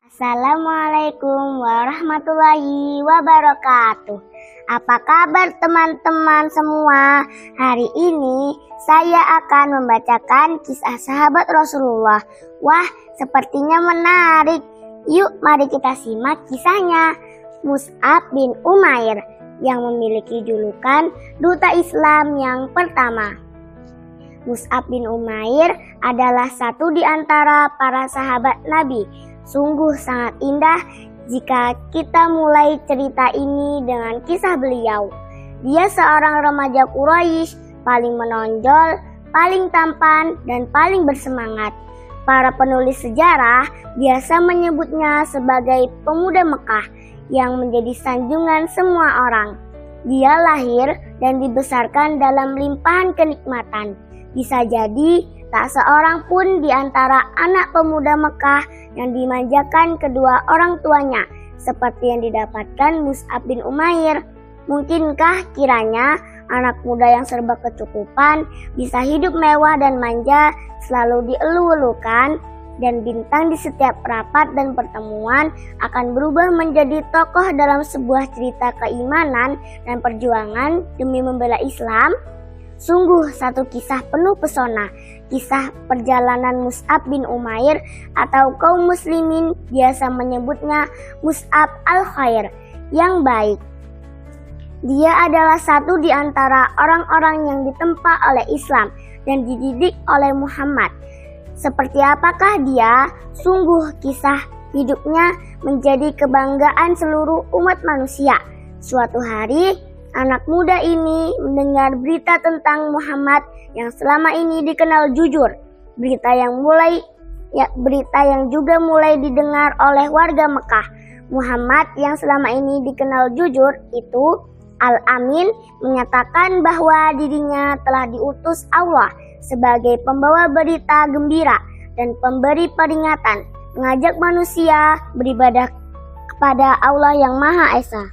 Assalamualaikum warahmatullahi wabarakatuh. Apa kabar teman-teman semua? Hari ini saya akan membacakan kisah sahabat Rasulullah. Wah, sepertinya menarik. Yuk mari kita simak kisahnya. Mus'ab bin Umair yang memiliki julukan Duta Islam yang pertama. Mus'ab bin Umair adalah satu di antara para sahabat Nabi. Sungguh sangat indah jika kita mulai cerita ini dengan kisah beliau. Dia seorang remaja Quraisy, paling menonjol, paling tampan, dan paling bersemangat. Para penulis sejarah biasa menyebutnya sebagai pemuda Mekah yang menjadi sanjungan semua orang. Dia lahir dan dibesarkan dalam limpahan kenikmatan. Bisa jadi tak seorang pun di antara anak pemuda Mekah yang dimanjakan kedua orang tuanya seperti yang didapatkan Mus'ab bin Umair. Mungkinkah kiranya anak muda yang serba kecukupan bisa hidup mewah dan manja, selalu dielu-elukan, dan bintang di setiap rapat dan pertemuan akan berubah menjadi tokoh dalam sebuah cerita keimanan dan perjuangan demi membela Islam? Sungguh satu kisah penuh pesona, kisah perjalanan Mus'ab bin Umair atau kaum muslimin biasa menyebutnya Mus'ab al-Khair, yang baik. Dia adalah satu di antara orang-orang yang ditempa oleh Islam dan dididik oleh Muhammad. Seperti apakah dia? Sungguh kisah hidupnya menjadi kebanggaan seluruh umat manusia. Suatu hari, anak muda ini mendengar berita tentang Muhammad yang selama ini dikenal jujur. Berita yang juga mulai didengar oleh warga Mekah. Muhammad yang selama ini dikenal jujur itu Al-Amin menyatakan bahwa dirinya telah diutus Allah sebagai pembawa berita gembira dan pemberi peringatan, mengajak manusia beribadah kepada Allah yang Maha Esa.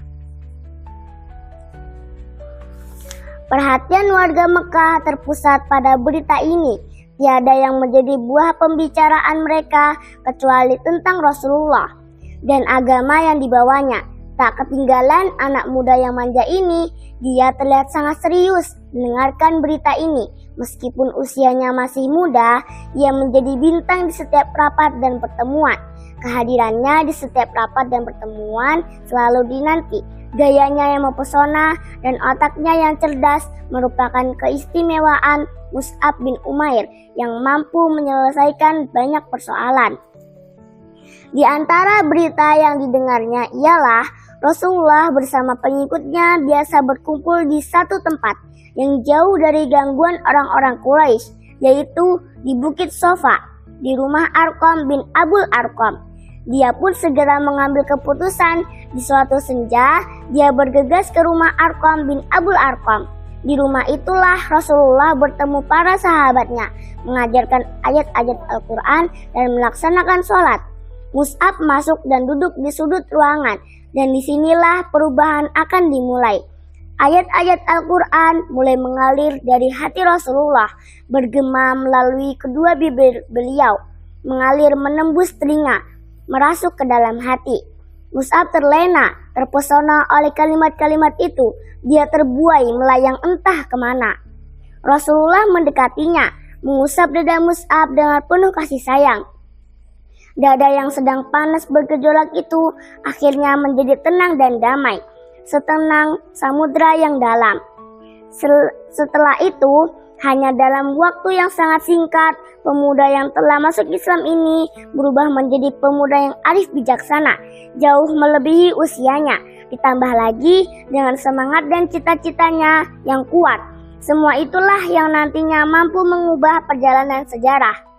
Perhatian warga Mekah terpusat pada berita ini. Tiada yang menjadi buah pembicaraan mereka kecuali tentang Rasulullah dan agama yang dibawanya. Tak ketinggalan anak muda yang manja ini, dia terlihat sangat serius mendengarkan berita ini. Meskipun usianya masih muda, ia menjadi bintang di setiap rapat dan pertemuan. Kehadirannya di setiap rapat dan pertemuan selalu dinanti. Gayanya yang mempesona dan otaknya yang cerdas merupakan keistimewaan Mus'ab bin Umair yang mampu menyelesaikan banyak persoalan. Di antara berita yang didengarnya ialah Rasulullah bersama pengikutnya biasa berkumpul di satu tempat yang jauh dari gangguan orang-orang Quraisy, yaitu di Bukit Sofa, di rumah Arqam bin Abul Arqam. Dia pun segera mengambil keputusan. Di suatu senja, dia bergegas ke rumah Arqam bin Abul Arqam. Di rumah itulah Rasulullah bertemu para sahabatnya, mengajarkan ayat-ayat Al-Quran dan melaksanakan sholat. Mus'ab masuk dan duduk di sudut ruangan, dan disinilah perubahan akan dimulai. Ayat-ayat Al-Quran mulai mengalir dari hati Rasulullah, bergema melalui kedua bibir beliau, mengalir menembus telinga, merasuk ke dalam hati. Mus'ab terlena, terpesona oleh kalimat-kalimat itu. Dia terbuai melayang entah kemana. Rasulullah mendekatinya, mengusap dada Mus'ab dengan penuh kasih sayang. Dada yang sedang panas bergejolak itu akhirnya menjadi tenang dan damai, setenang samudra yang dalam. Setelah itu, hanya dalam waktu yang sangat singkat, pemuda yang telah masuk Islam ini berubah menjadi pemuda yang arif bijaksana, jauh melebihi usianya, ditambah lagi dengan semangat dan cita-citanya yang kuat. Semua itulah yang nantinya mampu mengubah perjalanan sejarah.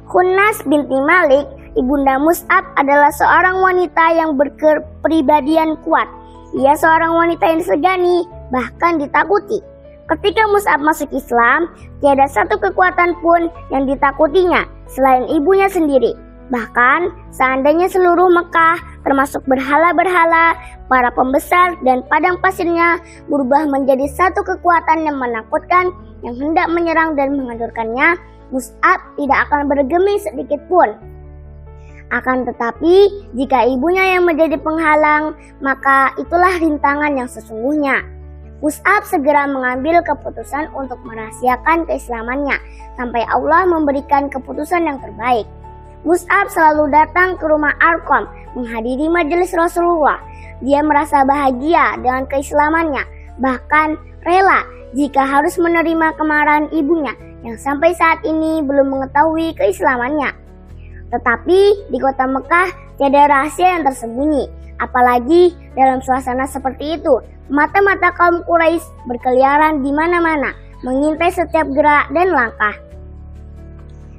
Khunnas binti Malik, ibunda Mus'ab, adalah seorang wanita yang berkepribadian kuat. Ia seorang wanita yang disegani, bahkan ditakuti. Ketika Mus'ab masuk Islam, tiada satu kekuatan pun yang ditakutinya selain ibunya sendiri. Bahkan seandainya seluruh Mekah, termasuk berhala-berhala, para pembesar dan padang pasirnya berubah menjadi satu kekuatan yang menakutkan yang hendak menyerang dan menghancurkannya, Mus'ab tidak akan bergeming sedikit pun. Akan tetapi, jika ibunya yang menjadi penghalang, maka itulah rintangan yang sesungguhnya. Mus'ab segera mengambil keputusan untuk merahasiakan keislamannya sampai Allah memberikan keputusan yang terbaik. Mus'ab selalu datang ke rumah Arqam menghadiri majelis Rasulullah. Dia merasa bahagia dengan keislamannya, bahkan rela jika harus menerima kemarahan ibunya yang sampai saat ini belum mengetahui keislamannya. Tetapi di kota Mekah tiada rahasia yang tersembunyi, apalagi dalam suasana seperti itu. Mata-mata kaum Quraisy berkeliaran di mana-mana, mengintai setiap gerak dan langkah.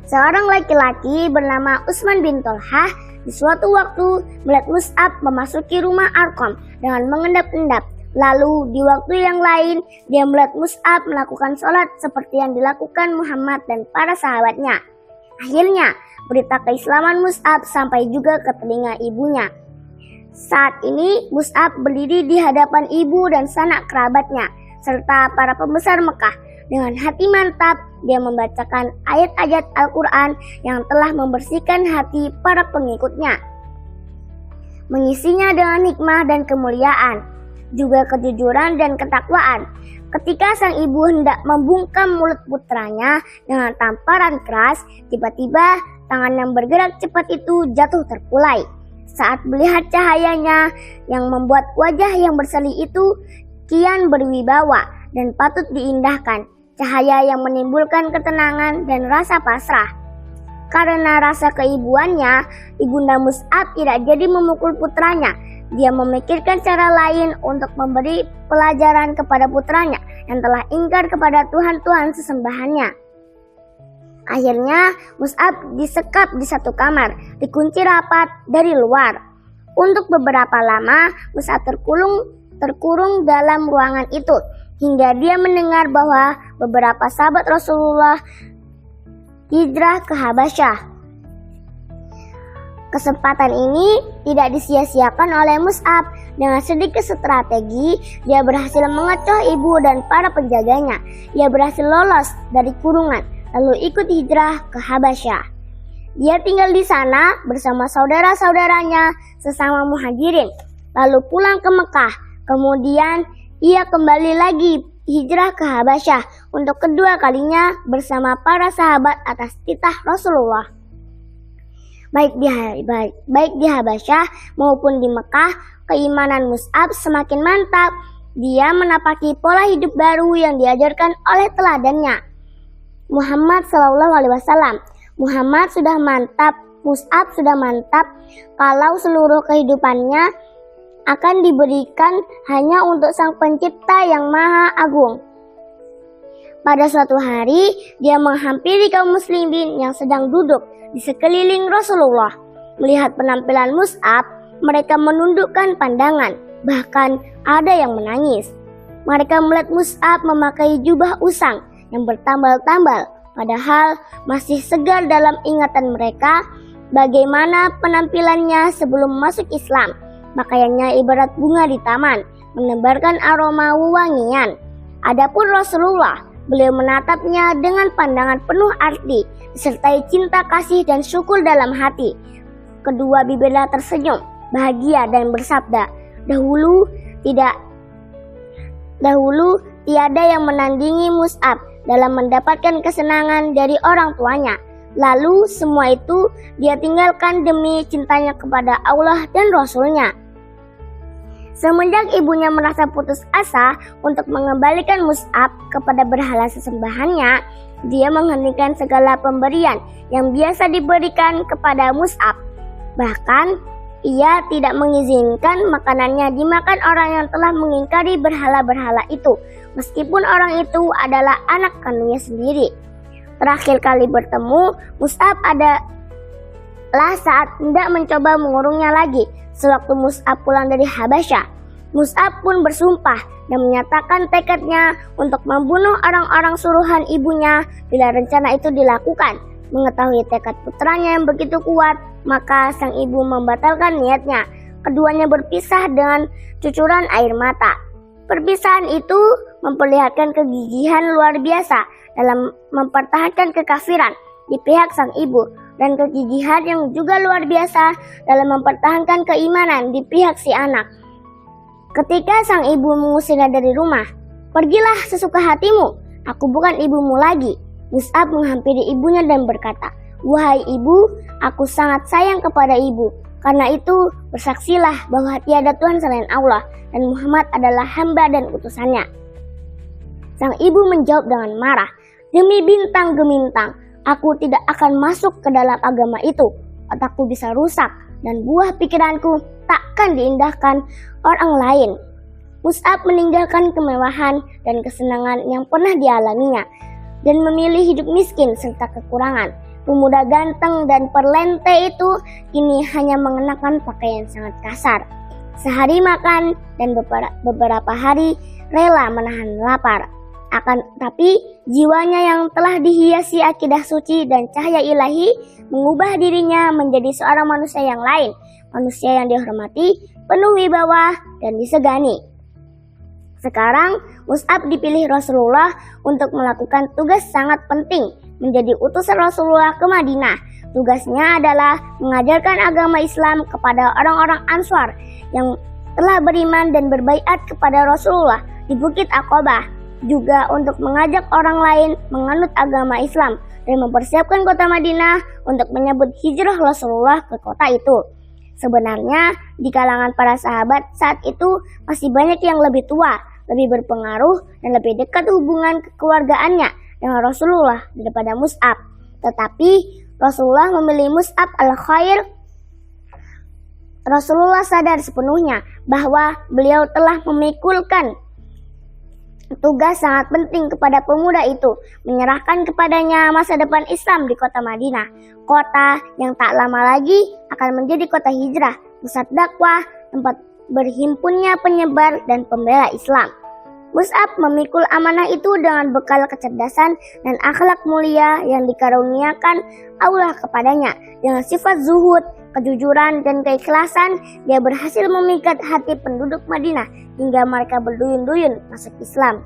Seorang laki-laki bernama Utsman bin Tolhah di suatu waktu melihat Mus'ab memasuki rumah Arqam dengan mengendap-endap. Lalu di waktu yang lain dia melihat Mus'ab melakukan sholat seperti yang dilakukan Muhammad dan para sahabatnya. Akhirnya berita keislaman Mus'ab sampai juga ke telinga ibunya. Saat ini Mus'ab berdiri di hadapan ibu dan sanak kerabatnya serta para pembesar Mekah. Dengan hati mantap dia membacakan ayat-ayat Al-Quran yang telah membersihkan hati para pengikutnya, mengisinya dengan hikmah dan kemuliaan, juga kejujuran dan ketakwaan. Ketika sang ibu hendak membungkam mulut putranya dengan tamparan keras, tiba-tiba tangan yang bergerak cepat itu jatuh terkulai. Saat melihat cahayanya yang membuat wajah yang berseri itu kian berwibawa dan patut diindahkan, cahaya yang menimbulkan ketenangan dan rasa pasrah. Karena rasa keibuannya, ibunda Mus'ab tidak jadi memukul putranya. Dia memikirkan cara lain untuk memberi pelajaran kepada putranya yang telah ingkar kepada Tuhan-Tuhan sesembahannya. Akhirnya Mus'ab disekap di satu kamar, dikunci rapat dari luar. Untuk beberapa lama Mus'ab terkurung dalam ruangan itu, hingga dia mendengar bahwa beberapa sahabat Rasulullah hijrah ke Habasyah. Kesempatan ini tidak disia-siakan oleh Mus'ab. Dengan sedikit strategi, dia berhasil mengecoh ibu dan para penjaganya. Ia berhasil lolos dari kurungan, lalu ikut hijrah ke Habasyah. Dia tinggal di sana bersama saudara-saudaranya sesama muhajirin, lalu pulang ke Mekah. Kemudian ia kembali lagi hijrah ke Habasyah untuk kedua kalinya bersama para sahabat atas titah Rasulullah. Baik di Habasyah maupun di Mekah, keimanan Mus'ab semakin mantap. Dia menapaki pola hidup baru yang diajarkan oleh teladannya, Muhammad SAW. Mus'ab sudah mantap kalau seluruh kehidupannya akan diberikan hanya untuk Sang Pencipta yang Maha Agung. Pada suatu hari, dia menghampiri kaum muslimin yang sedang duduk di sekeliling Rasulullah. Melihat penampilan Mus'ab, mereka menundukkan pandangan, bahkan ada yang menangis. Mereka melihat Mus'ab memakai jubah usang yang bertambal-tambal, padahal masih segar dalam ingatan mereka bagaimana penampilannya sebelum masuk Islam. Pakaiannya ibarat bunga di taman, menebarkan aroma wewangian. Adapun Rasulullah, beliau menatapnya dengan pandangan penuh arti, disertai cinta kasih dan syukur dalam hati. Kedua bibirnya tersenyum, bahagia dan bersabda, Dahulu tiada yang menandingi Mus'ab dalam mendapatkan kesenangan dari orang tuanya. Lalu semua itu dia tinggalkan demi cintanya kepada Allah dan Rasulnya. Semenjak ibunya merasa putus asa untuk mengembalikan Mus'ab kepada berhala sesembahannya, dia menghentikan segala pemberian yang biasa diberikan kepada Mus'ab. Bahkan ia tidak mengizinkan makanannya dimakan orang yang telah mengingkari berhala-berhala itu, meskipun orang itu adalah anak kandungnya sendiri. Terakhir kali bertemu Mus'ab adalah saat hendak mencoba mengurungnya lagi. Sewaktu Mus'ab pulang dari Habasyah, Mus'ab pun bersumpah dan menyatakan tekadnya untuk membunuh orang-orang suruhan ibunya bila rencana itu dilakukan. Mengetahui tekad putranya yang begitu kuat, maka sang ibu membatalkan niatnya. Keduanya berpisah dengan cucuran air mata. Perpisahan itu memperlihatkan kegigihan luar biasa dalam mempertahankan kekafiran di pihak sang ibu. dan kegigihan yang juga luar biasa dalam mempertahankan keimanan di pihak si anak. Ketika sang ibu mengusirnya dari rumah, "Pergilah sesuka hatimu, aku bukan ibumu lagi." Mus'ab menghampiri ibunya dan berkata, "Wahai ibu, aku sangat sayang kepada ibu. Karena itu, bersaksilah bahwa tiada Tuhan selain Allah dan Muhammad adalah hamba dan utusannya." Sang ibu menjawab dengan marah, "Demi bintang gemintang, aku tidak akan masuk ke dalam agama itu. Otakku bisa rusak dan buah pikiranku takkan diindahkan orang lain." Mus'ab meninggalkan kemewahan dan kesenangan yang pernah dialaminya dan memilih hidup miskin serta kekurangan. Pemuda ganteng dan perlente itu kini hanya mengenakan pakaian sangat kasar. Sehari makan dan beberapa hari rela menahan lapar. Tapi jiwanya yang telah dihiasi akidah suci dan cahaya ilahi mengubah dirinya menjadi seorang manusia yang lain, manusia yang dihormati, penuh wibawa dan disegani. Sekarang Mus'ab dipilih Rasulullah untuk melakukan tugas sangat penting, menjadi utusan Rasulullah ke Madinah. Tugasnya adalah mengajarkan agama Islam kepada orang-orang Ansar yang telah beriman dan berbaiat kepada Rasulullah di Bukit Aqabah, juga untuk mengajak orang lain menganut agama Islam dan mempersiapkan kota Madinah untuk menyambut hijrah Rasulullah ke kota itu. Sebenarnya di kalangan para sahabat saat itu masih banyak yang lebih tua, lebih berpengaruh dan lebih dekat hubungan kekeluargaannya dengan Rasulullah daripada Mus'ab. Tetapi Rasulullah memilih Mus'ab al-Khair. Rasulullah sadar sepenuhnya bahwa beliau telah memikulkan tugas sangat penting kepada pemuda itu, menyerahkan kepadanya masa depan Islam di kota Madinah, kota yang tak lama lagi akan menjadi kota hijrah, pusat dakwah, tempat berhimpunnya penyebar dan pembela Islam. Mus'ab memikul amanah itu dengan bekal kecerdasan dan akhlak mulia yang dikaruniakan Allah kepadanya. Dengan sifat zuhud, kejujuran, dan keikhlasan, dia berhasil memikat hati penduduk Madinah hingga mereka berduyun-duyun masuk Islam.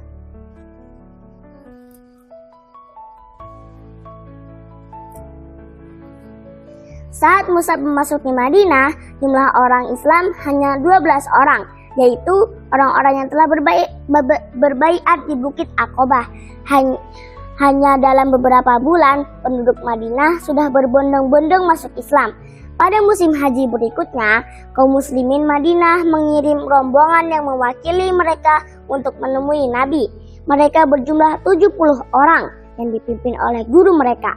Saat Mus'ab memasuki Madinah, jumlah orang Islam hanya 12 orang, yaitu orang-orang yang telah berbaiat di Bukit Aqabah. Hanya dalam beberapa bulan, penduduk Madinah sudah berbondong-bondong masuk Islam. Pada musim haji berikutnya, kaum muslimin Madinah mengirim rombongan yang mewakili mereka untuk menemui Nabi. Mereka berjumlah 70 orang yang dipimpin oleh guru mereka,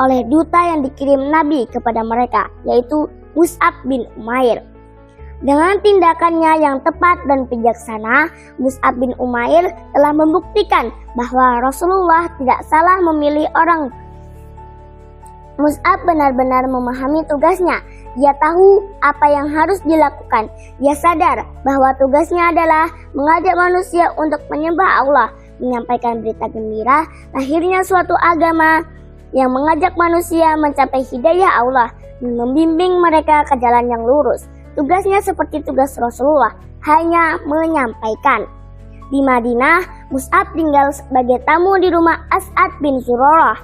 oleh duta yang dikirim Nabi kepada mereka, yaitu Mus'ab bin Umair. Dengan tindakannya yang tepat dan bijaksana, Mus'ab bin Umair telah membuktikan bahwa Rasulullah tidak salah memilih orang. Mus'ab benar-benar memahami tugasnya. Dia tahu apa yang harus dilakukan. Dia sadar bahwa tugasnya adalah mengajak manusia untuk menyembah Allah, menyampaikan berita gembira lahirnya suatu agama yang mengajak manusia mencapai hidayah Allah dan membimbing mereka ke jalan yang lurus. Tugasnya seperti tugas Rasulullah, hanya menyampaikan. Di Madinah, Mus'ab tinggal sebagai tamu di rumah As'ad bin Zurarah.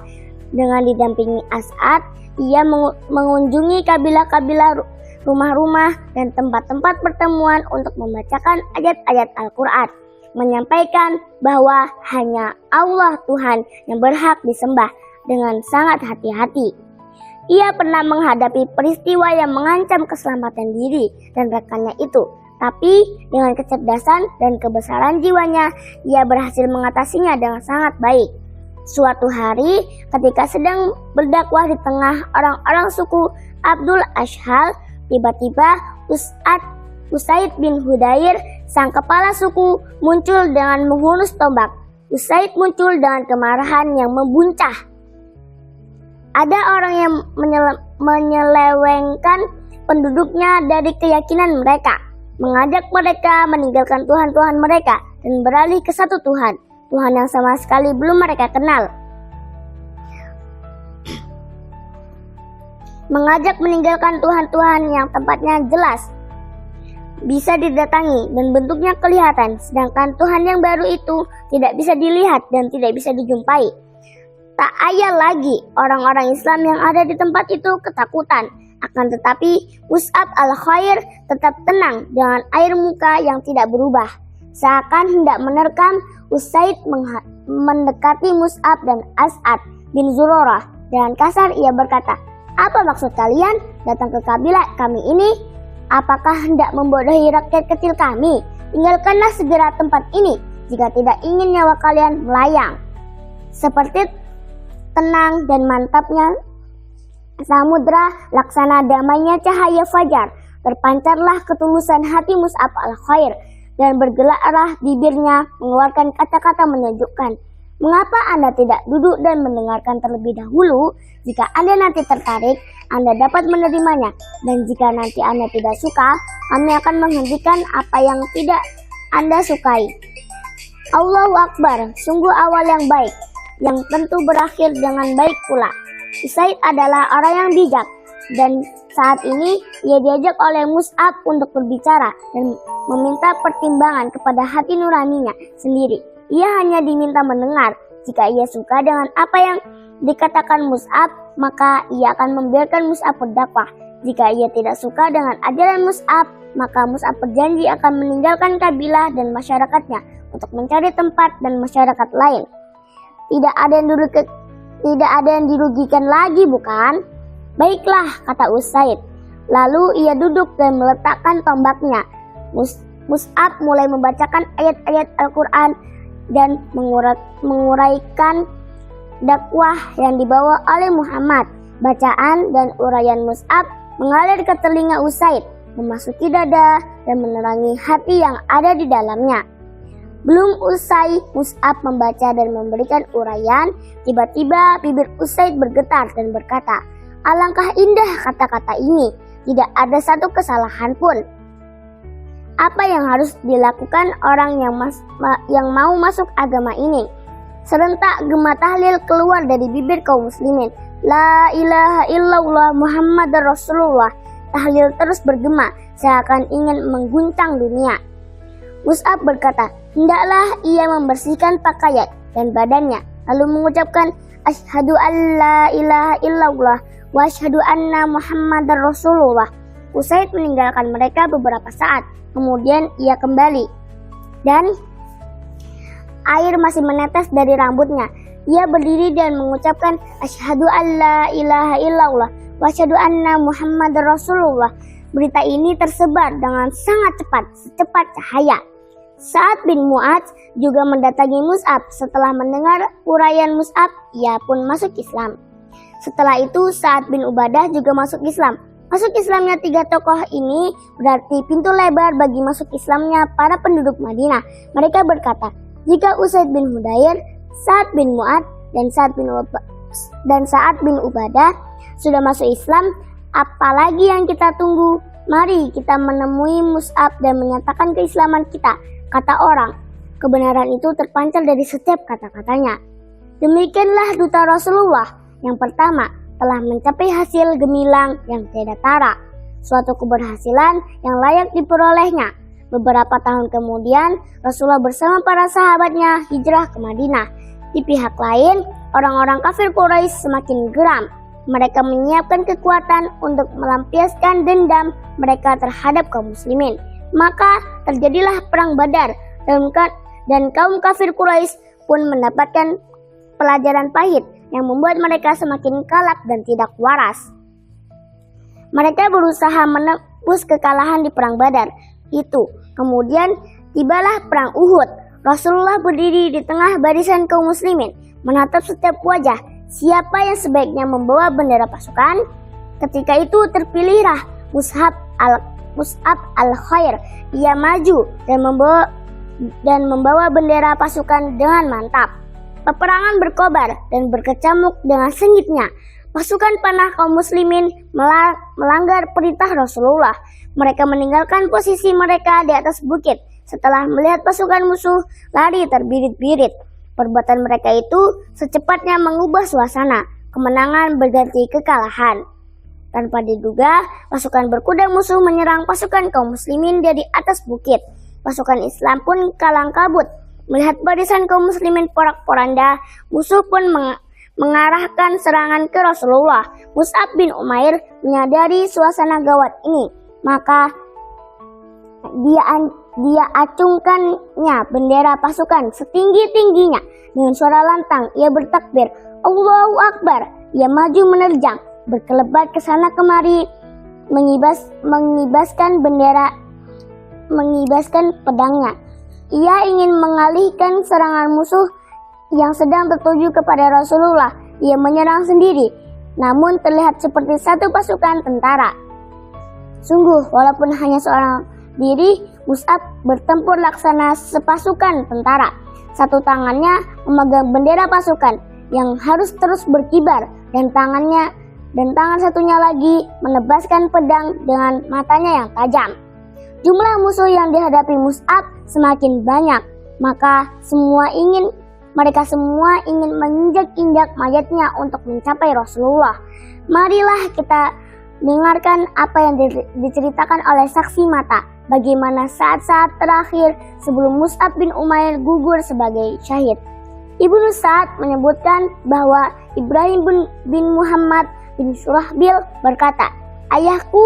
Dengan didampingi As'ad, ia mengunjungi kabilah-kabilah, rumah-rumah, dan tempat-tempat pertemuan untuk membacakan ayat-ayat Al-Quran, menyampaikan bahwa hanya Allah Tuhan yang berhak disembah dengan sangat hati-hati. Ia pernah menghadapi peristiwa yang mengancam keselamatan diri dan rekannya itu, tapi dengan kecerdasan dan kebesaran jiwanya, ia berhasil mengatasinya dengan sangat baik. Suatu hari, ketika sedang berdakwah di tengah orang-orang suku Abdul Ashhal, tiba-tiba Usaid bin Hudayr, sang kepala suku, muncul dengan menghunus tombak. Usaid muncul dengan kemarahan yang membuncah. Ada orang yang menyelewengkan penduduknya dari keyakinan mereka, mengajak mereka meninggalkan Tuhan-Tuhan mereka dan beralih ke satu Tuhan, Tuhan yang sama sekali belum mereka kenal. Mengajak meninggalkan Tuhan-Tuhan yang tempatnya jelas, bisa didatangi dan bentuknya kelihatan, sedangkan Tuhan yang baru itu tidak bisa dilihat dan tidak bisa dijumpai. Tak ayal lagi orang-orang Islam yang ada di tempat itu ketakutan. Akan tetapi Mus'ab al-Khair tetap tenang dengan air muka yang tidak berubah. Seakan hendak menerkam, Usaid mendekati Mus'ab dan As'ad bin Zurarah. Dengan kasar ia berkata, "Apa maksud kalian datang ke kabilah kami ini? Apakah hendak membodohi rakyat kecil kami? Tinggalkanlah segera tempat ini jika tidak ingin nyawa kalian melayang." Seperti tenang dan mantapnya samudra, laksana damainya cahaya fajar, terpancarlah ketulusan hati Mus'ab al-Khair dan bergeraklah bibirnya mengeluarkan kata-kata menyejukkan. "Mengapa Anda tidak duduk dan mendengarkan terlebih dahulu? Jika Anda nanti tertarik, Anda dapat menerimanya. Dan jika nanti Anda tidak suka, kami akan menghentikan apa yang tidak Anda sukai." Allahu Akbar, sungguh awal yang baik, yang tentu berakhir dengan baik pula. Usaid adalah orang yang bijak, dan saat ini ia diajak oleh Mus'ab untuk berbicara dan meminta pertimbangan kepada hati nuraninya sendiri. Ia hanya diminta mendengar. Jika ia suka dengan apa yang dikatakan Mus'ab, maka ia akan membiarkan Mus'ab berdakwah. Jika ia tidak suka dengan ajaran Mus'ab, maka Mus'ab berjanji akan meninggalkan kabilah dan masyarakatnya untuk mencari tempat dan masyarakat lain. Tidak ada yang dirugikan lagi, bukan? "Baiklah," kata Usaid. Lalu ia duduk dan meletakkan tombaknya. Mus'ab mulai membacakan ayat-ayat Al-Quran dan menguraikan dakwah yang dibawa oleh Muhammad. Bacaan dan uraian Mus'ab mengalir ke telinga Usaid, memasuki dada dan menerangi hati yang ada di dalamnya. Belum usai Mus'ab membaca dan memberikan uraian, tiba-tiba bibir Usaid bergetar dan berkata, "Alangkah indah kata-kata ini, tidak ada satu kesalahan pun. Apa yang harus dilakukan orang yang mau masuk agama ini?" Serentak gema tahlil keluar dari bibir kaum muslimin. "La ilaha illallah Muhammadar Rasulullah." Tahlil terus bergema, seakan ingin mengguncang dunia. Mus'ab berkata, hendaklah ia membersihkan pakaian dan badannya, lalu mengucapkan, "Asyhadu an la ilaha illallah wa asyhadu anna Muhammadar Rasulullah." Usaid meninggalkan mereka beberapa saat, kemudian ia kembali dan air masih menetes dari rambutnya. Ia berdiri dan mengucapkan, "Asyhadu an la ilaha illallah wa asyhadu anna Muhammadar Rasulullah." Berita ini tersebar dengan sangat cepat, secepat cahaya. Sa'ad bin Mu'adz juga mendatangi Mus'ab. Setelah mendengar uraian Mus'ab, ia pun masuk Islam. Setelah itu Sa'ad bin Ubadah juga masuk Islam. Masuk Islamnya 3 tokoh ini berarti pintu lebar bagi masuk Islamnya para penduduk Madinah. Mereka berkata, jika Usaid bin Hudayr, Sa'ad bin Mu'adz, dan Sa'ad bin Ubadah sudah masuk Islam, apalagi yang kita tunggu? Mari kita menemui Mus'ab dan menyatakan keislaman kita. Kata orang, kebenaran itu terpancar dari setiap kata-katanya. Demikianlah duta Rasulullah yang pertama telah mencapai hasil gemilang yang tiada tara, suatu keberhasilan yang layak diperolehnya. Beberapa tahun kemudian, Rasulullah bersama para sahabatnya hijrah ke Madinah. Di pihak lain, orang-orang kafir Quraisy semakin geram. Mereka menyiapkan kekuatan untuk melampiaskan dendam mereka terhadap kaum muslimin. Maka terjadilah perang Badar dan kaum kafir Quraisy pun mendapatkan pelajaran pahit yang membuat mereka semakin kalap dan tidak waras. Mereka berusaha menebus kekalahan di perang Badar itu. Kemudian tibalah perang Uhud. Rasulullah berdiri di tengah barisan kaum muslimin, menatap setiap wajah. Siapa yang sebaiknya membawa bendera pasukan? Ketika itu terpilihlah Mus'ab al-Khair. Ia maju dan membawa bendera pasukan dengan mantap. Peperangan berkobar dan berkecamuk dengan sengitnya. Pasukan panah kaum muslimin melanggar perintah Rasulullah. Mereka meninggalkan posisi mereka di atas bukit setelah melihat pasukan musuh lari terbirit-birit. Perbuatan mereka itu secepatnya mengubah suasana. Kemenangan berganti kekalahan. Tanpa diduga, pasukan berkuda musuh menyerang pasukan kaum muslimin dari atas bukit. Pasukan Islam pun kalang kabut. Melihat barisan kaum muslimin porak-poranda, musuh pun mengarahkan serangan ke Rasulullah. Mus'ab bin Umair menyadari suasana gawat ini, maka dia acungkannya bendera pasukan setinggi-tingginya. Dengan suara lantang ia bertakbir, Allahu Akbar. Ia maju menerjang, berkelebat ke sana kemari, mengibaskan pedangnya. Ia ingin mengalihkan serangan musuh yang sedang tertuju kepada Rasulullah. Ia menyerang sendiri, namun terlihat seperti satu pasukan tentara. Sungguh, walaupun hanya seorang diri, Mus'ab bertempur laksana sepasukan tentara. Satu tangannya memegang bendera pasukan yang harus terus berkibar, dan tangan satunya lagi menebaskan pedang dengan matanya yang tajam. Jumlah musuh yang dihadapi Mus'ab semakin banyak, maka mereka semua ingin menginjak-injak mayatnya untuk mencapai Rasulullah. Marilah kita dengarkan apa yang diceritakan oleh saksi mata, bagaimana saat-saat terakhir sebelum Mus'ab bin Umair gugur sebagai syahid. Ibnu Sa'ad menyebutkan bahwa Ibrahim bin Muhammad bin Surahbil berkata, ayahku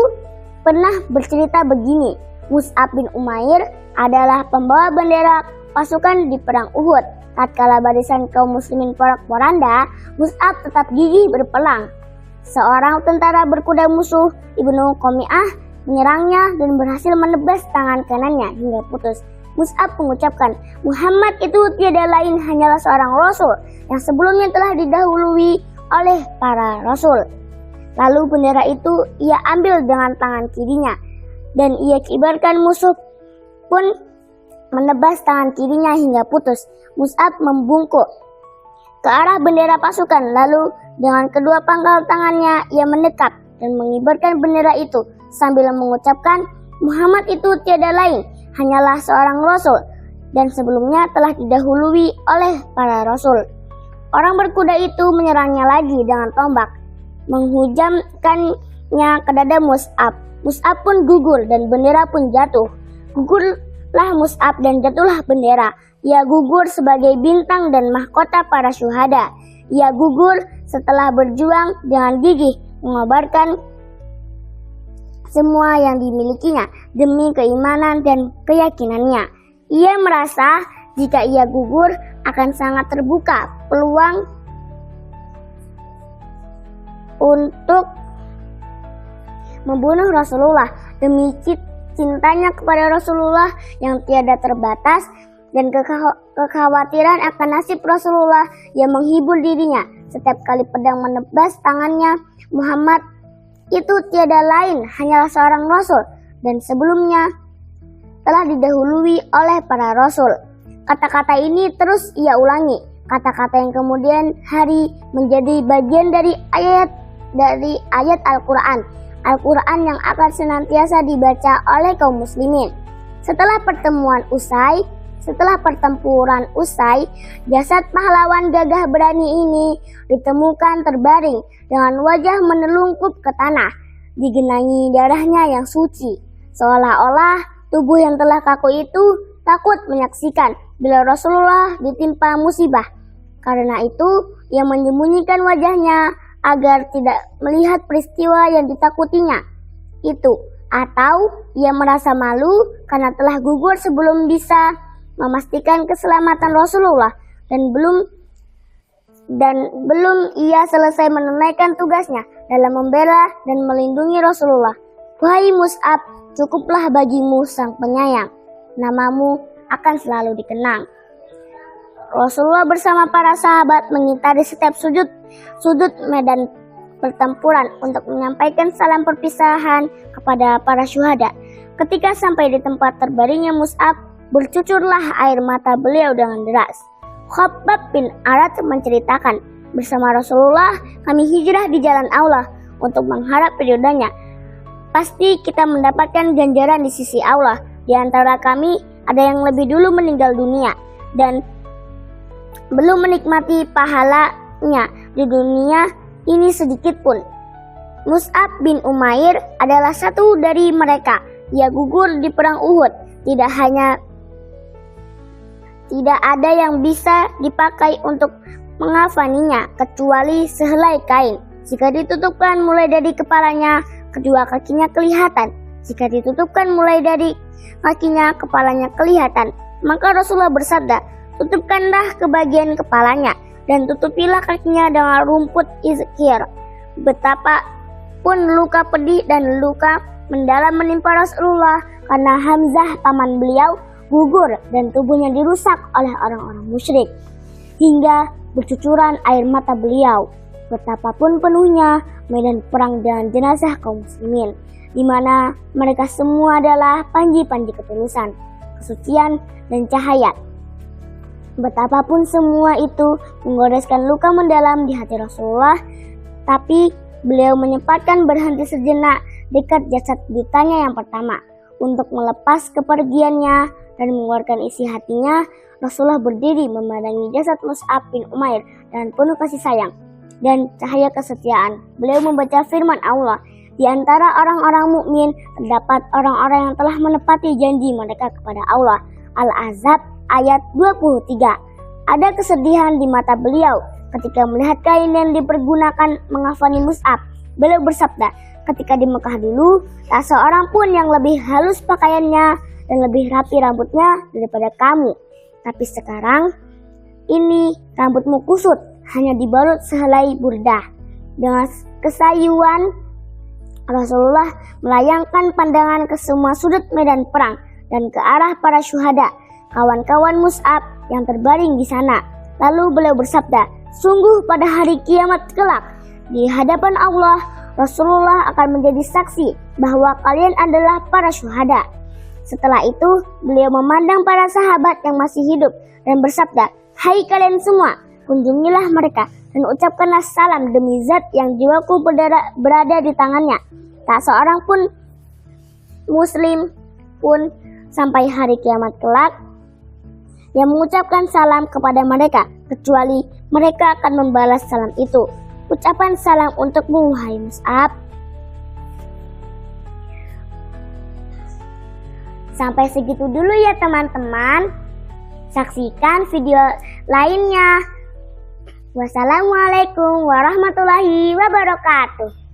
pernah bercerita begini, Mus'ab bin Umair adalah pembawa bendera pasukan di perang Uhud. Tatkala barisan kaum muslimin porak-poranda, Mus'ab tetap gigih berperang. Seorang tentara berkuda musuh, Ibnu Qami'ah, menyerangnya dan berhasil menebas tangan kanannya hingga putus. Mus'ab mengucapkan, Muhammad itu tiada lain hanyalah seorang rasul yang sebelumnya telah didahului oleh para rasul. Lalu bendera itu ia ambil dengan tangan kirinya, dan ia kibarkan. Musuh pun menebas tangan kirinya hingga putus. Mus'ab membungkuk ke arah bendera pasukan, lalu dengan kedua pangkal tangannya ia mendekap dan mengibarkan bendera itu sambil mengucapkan, Muhammad itu tiada lain hanyalah seorang rasul dan sebelumnya telah didahului oleh para rasul. Orang berkuda itu menyerangnya lagi dengan tombak, menghujamkannya ke dada Mus'ab. Mus'ab pun gugur dan bendera pun jatuh. Gugurlah Mus'ab dan jatuhlah bendera. Ia gugur sebagai bintang dan mahkota para syuhada. Ia gugur setelah berjuang dengan gigih mengobarkan semua yang dimilikinya demi keimanan dan keyakinannya. Ia merasa jika ia gugur akan sangat terbuka peluang untuk membunuh Rasulullah demi cintanya kepada Rasulullah yang tiada terbatas dan kekhawatiran akan nasib Rasulullah yang menghibur dirinya. Setiap kali pedang menebas tangannya, Muhammad itu tiada lain hanyalah seorang rasul dan sebelumnya telah didahului oleh para rasul. Kata-kata ini terus ia ulangi, kata-kata yang kemudian hari menjadi bagian dari ayat Al-Quran. Al-Quran yang akan senantiasa dibaca oleh kaum muslimin. Setelah pertempuran usai, jasad pahlawan gagah berani ini ditemukan terbaring dengan wajah menelungkup ke tanah, digenangi darahnya yang suci. Seolah-olah tubuh yang telah kaku itu takut menyaksikan bila Rasulullah ditimpa musibah. Karena itu, ia menyembunyikan wajahnya agar tidak melihat peristiwa yang ditakutinya itu, atau ia merasa malu karena telah gugur sebelum bisa memastikan keselamatan Rasulullah dan belum ia selesai menunaikan tugasnya dalam membela dan melindungi Rasulullah. Wahai Mus'ab, cukuplah bagimu sang penyayang, namamu akan selalu dikenang. Rasulullah bersama para sahabat mengitari setiap sudut medan pertempuran untuk menyampaikan salam perpisahan kepada para syuhada. Ketika sampai di tempat terbaringnya Mus'ab, bercucurlah air mata beliau dengan deras. Khabbab bin Arat menceritakan, bersama Rasulullah kami hijrah di jalan Allah untuk mengharap ridhonya. Pasti kita mendapatkan ganjaran di sisi Allah. Di antara kami ada yang lebih dulu meninggal dunia dan belum menikmati pahalanya di dunia ini sedikit pun. Mus'ab bin Umair adalah satu dari mereka. Ia gugur di perang Uhud. Tidak ada yang bisa dipakai untuk mengafaninya kecuali sehelai kain. Jika ditutupkan mulai dari kepalanya, kedua kakinya kelihatan. Jika ditutupkan mulai dari kakinya, kepalanya kelihatan. Maka Rasulullah bersabda, tutupkanlah ke bagian kepalanya dan tutupilah kakinya dengan rumput izkir. Betapapun luka pedih dan luka mendalam menimpa Rasulullah karena Hamzah paman beliau gugur dan tubuhnya dirusak oleh orang-orang musyrik hingga bercucuran air mata beliau. Betapapun penuhnya medan perang dengan jenazah kaum muslimin, di mana mereka semua adalah panji-panji ketulusan, kesucian, dan cahaya. Betapapun semua itu menggoreskan luka mendalam di hati Rasulullah, tapi beliau menyempatkan berhenti sejenak dekat jasad ditanya yang pertama untuk melepas kepergiannya dan mengeluarkan isi hatinya. Rasulullah berdiri memandangi jasad Mus'ab bin Umair dan penuh kasih sayang dan cahaya kesetiaan. Beliau membaca firman Allah, di antara orang-orang mukmin terdapat orang-orang yang telah menepati janji mereka kepada Allah. Al-Ahzab ayat 23. Ada kesedihan di mata beliau ketika melihat kain yang dipergunakan mengafani Mus'ab. Beliau bersabda, ketika di Mekah dulu, tak seorang pun yang lebih halus pakaiannya dan lebih rapi rambutnya daripada kamu. Tapi sekarang ini rambutmu kusut, hanya dibalut sehelai burdah. Dengan kesayuan, Rasulullah melayangkan pandangan ke semua sudut medan perang dan ke arah para syuhada, kawan-kawan Mus'ab yang terbaring di sana. Lalu beliau bersabda, sungguh pada hari kiamat kelak, di hadapan Allah, Rasulullah akan menjadi saksi bahwa kalian adalah para syuhada. Setelah itu, beliau memandang para sahabat yang masih hidup dan bersabda, hai kalian semua, kunjungilah mereka dan ucapkanlah salam demi zat yang jiwaku berada di tangannya. Tak seorang pun muslim pun sampai hari kiamat kelak yang mengucapkan salam kepada mereka, kecuali mereka akan membalas salam itu. Ucapan salam untukmu, wahai Mus'ab. Sampai segitu dulu ya teman-teman. Saksikan video lainnya. Wassalamualaikum warahmatullahi wabarakatuh.